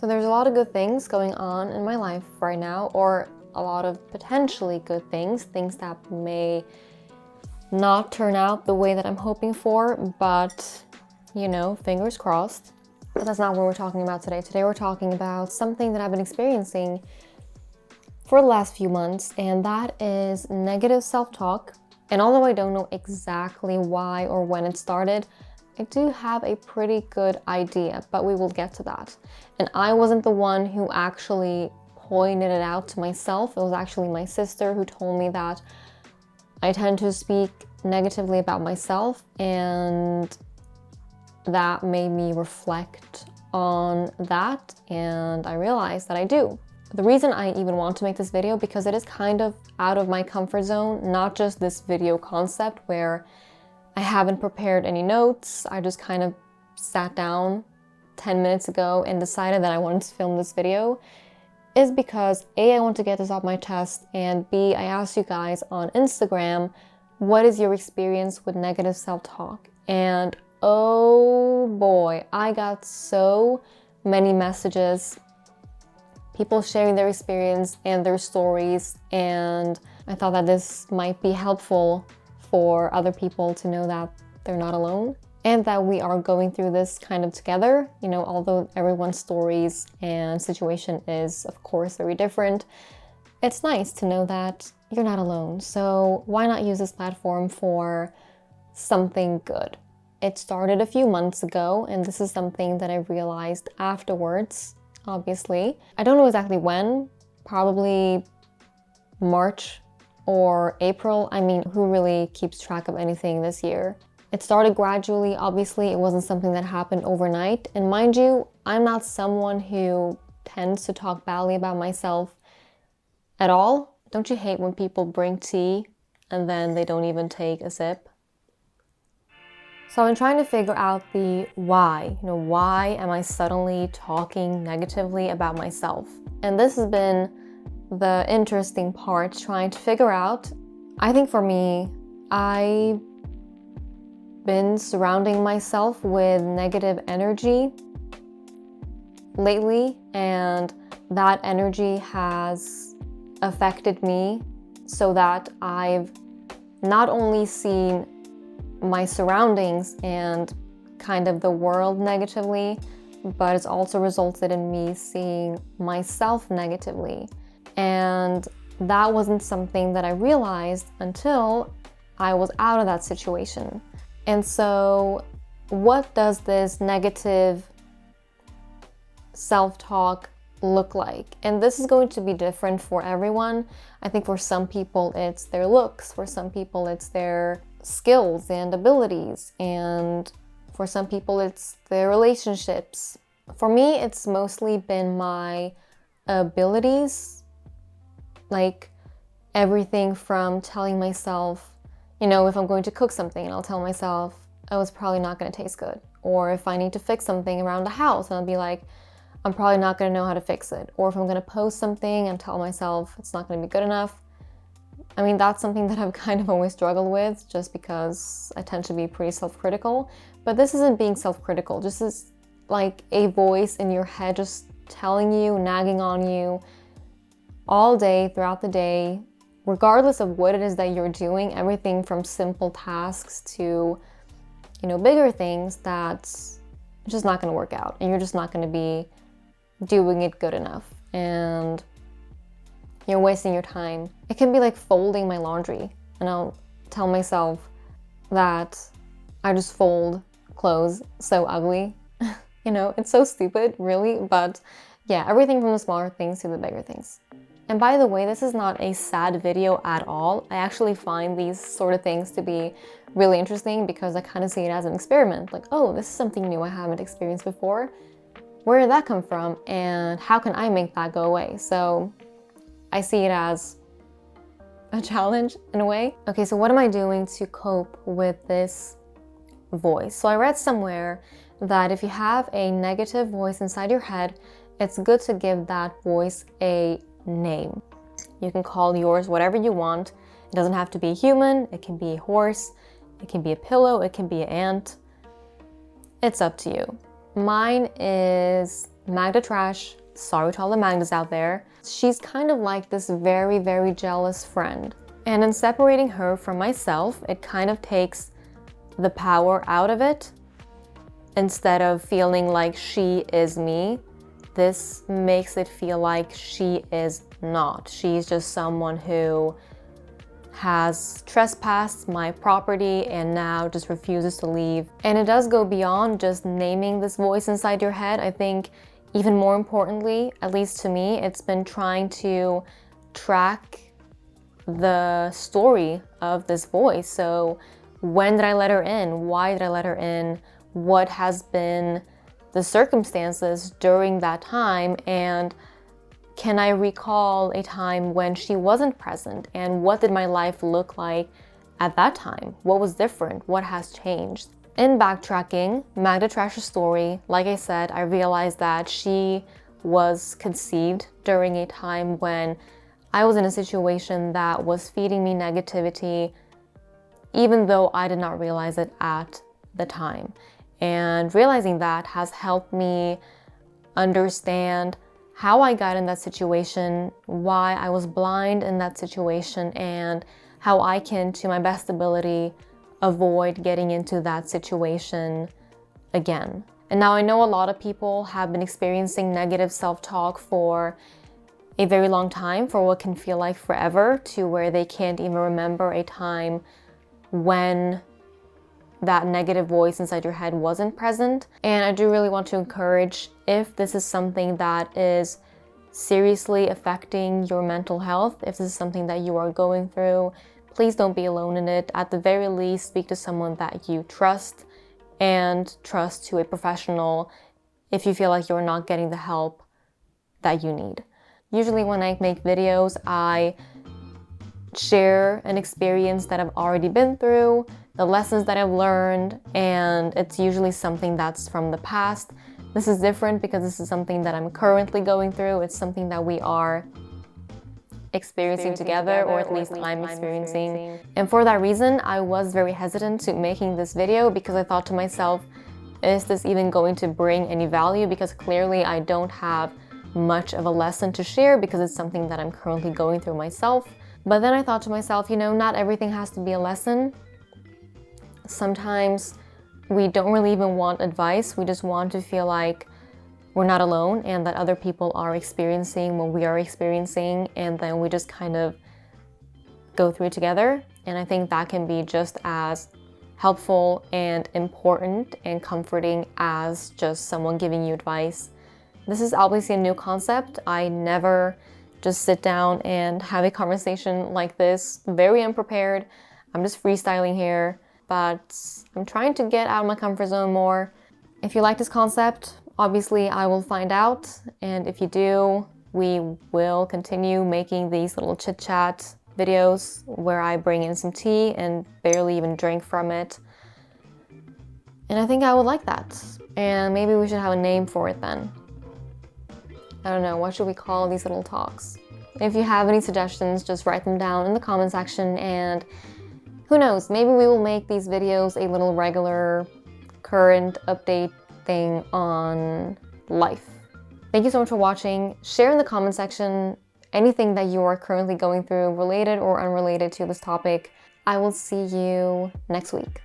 So there's a lot of good things going on in my life right now, or a lot of potentially good things that may not turn out the way that I'm hoping for, but you know, fingers crossed. But that's not what we're talking about today. Today we're talking about something that I've been experiencing for the last few months, and that is negative self-talk. And although I don't know exactly why or when it started, I do have a pretty good idea, but we will get to that. And I wasn't the one who actually pointed it out to myself. It was actually my sister who told me that I tend to speak negatively about myself, and that made me reflect on that, and I realized that I do. The reason I even want to make this video, because it is kind of out of my comfort zone, not just this video concept where I haven't prepared any notes. I just kind of sat down 10 minutes ago and decided that I wanted to film this video, is because A, I want to get this off my chest, and B, I asked you guys on Instagram, what is your experience with negative self-talk? And oh boy, I got so many messages, people sharing their experience and their stories, and I thought that this might be helpful for other people to know that they're not alone and that we are going through this kind of together. You know, although everyone's stories and situation is, of course, very different, it's nice to know that you're not alone. So why not use this platform for something good? It started a few months ago, and this is something that I realized afterwards, obviously. I don't know exactly when, probably March or April. I mean, who really keeps track of anything this year? It started gradually, obviously. It wasn't something that happened overnight. And mind you, I'm not someone who tends to talk badly about myself at all. Don't you hate when people bring tea and then they don't even take a sip? So I'm trying to figure out the why. You know, why am I suddenly talking negatively about myself? And this has been the interesting part, trying to figure out. I think for me, I've been surrounding myself with negative energy lately, and that energy has affected me so that I've not only seen my surroundings and kind of the world negatively, but it's also resulted in me seeing myself negatively. And that wasn't something that I realized until I was out of that situation. And so what does this negative self-talk look like? And this is going to be different for everyone. I think for some people it's their looks, for some people it's their skills and abilities, and for some people it's their relationships. For me, it's mostly been my abilities. Like everything from telling myself, you know, if I'm going to cook something and I'll tell myself, oh, it's probably not going to taste good. Or if I need to fix something around the house, and I'll be like, I'm probably not going to know how to fix it. Or if I'm going to post something and tell myself it's not going to be good enough. I mean, that's something that I've kind of always struggled with, just because I tend to be pretty self-critical. But this isn't being self-critical, just as like a voice in your head just telling you, nagging on you all day, throughout the day, regardless of what it is that you're doing, everything from simple tasks to, you know, bigger things that's just not going to work out, and you're just not going to be doing it good enough, and you're wasting your time. It can be like folding my laundry, and I'll tell myself that I just fold clothes so ugly. You know, it's so stupid, really, but yeah, everything from the smaller things to the bigger things. And by the way, this is not a sad video at all. I actually find these sort of things to be really interesting because I kind of see it as an experiment. Like, oh, this is something new I haven't experienced before. Where did that come from? And how can I make that go away? So I see it as a challenge in a way. Okay, so what am I doing to cope with this voice? So I read somewhere that if you have a negative voice inside your head, it's good to give that voice a name. You can call yours whatever you want. It doesn't have to be a human, it can be a horse, it can be a pillow, it can be an ant. It's up to you. Mine is Magda Trash, sorry to all the Magdas out there, she's kind of like this very, very jealous friend. And in separating her from myself, it kind of takes the power out of it. Instead of feeling like she is me, this makes it feel like she is not. She's just someone who has trespassed my property and now just refuses to leave. And it does go beyond just naming this voice inside your head. I think even more importantly, at least to me, it's been trying to track the story of this voice. So when did I let her in? Why did I let her in? What has been the circumstances during that time? And can I recall a time when she wasn't present? And what did my life look like at that time? What was different? What has changed? In backtracking Magda Trash's story, like I said, I realized that she was conceived during a time when I was in a situation that was feeding me negativity, even though I did not realize it at the time. And realizing that has helped me understand how I got in that situation, why I was blind in that situation, and how I can, to my best ability, avoid getting into that situation again. And now I know a lot of people have been experiencing negative self-talk for a very long time, for what can feel like forever, to where they can't even remember a time when that negative voice inside your head wasn't present. And I do really want to encourage, if this is something that is seriously affecting your mental health, if this is something that you are going through, please don't be alone in it. At the very least, speak to someone that you trust, and trust to a professional if you feel like you're not getting the help that you need. Usually when I make videos, I share an experience that I've already been through, the lessons that I've learned, and it's usually something that's from the past. This is different because this is something that I'm currently going through. It's something that we are experiencing together, or at least I'm experiencing. And for that reason, I was very hesitant to making this video, because I thought to myself, is this even going to bring any value? Because clearly I don't have much of a lesson to share, because it's something that I'm currently going through myself. But then I thought to myself, you know, not everything has to be a lesson. Sometimes we don't really even want advice. We just want to feel like we're not alone, and that other people are experiencing what we are experiencing, and then we just kind of go through it together. And I think that can be just as helpful and important and comforting as just someone giving you advice. This is obviously a new concept. I never just sit down and have a conversation like this, very unprepared. I'm just freestyling here, but I'm trying to get out of my comfort zone more. If you like this concept, obviously I will find out, and if you do, we will continue making these little chit-chat videos where I bring in some tea and barely even drink from it. And I think I would like that. And maybe we should have a name for it then. I don't know, what should we call these little talks? If you have any suggestions, just write them down in the comment section, and who knows, maybe we will make these videos a little regular current update thing on life. Thank you so much for watching. Share in the comment section anything that you are currently going through, related or unrelated to this topic. I will see you next week.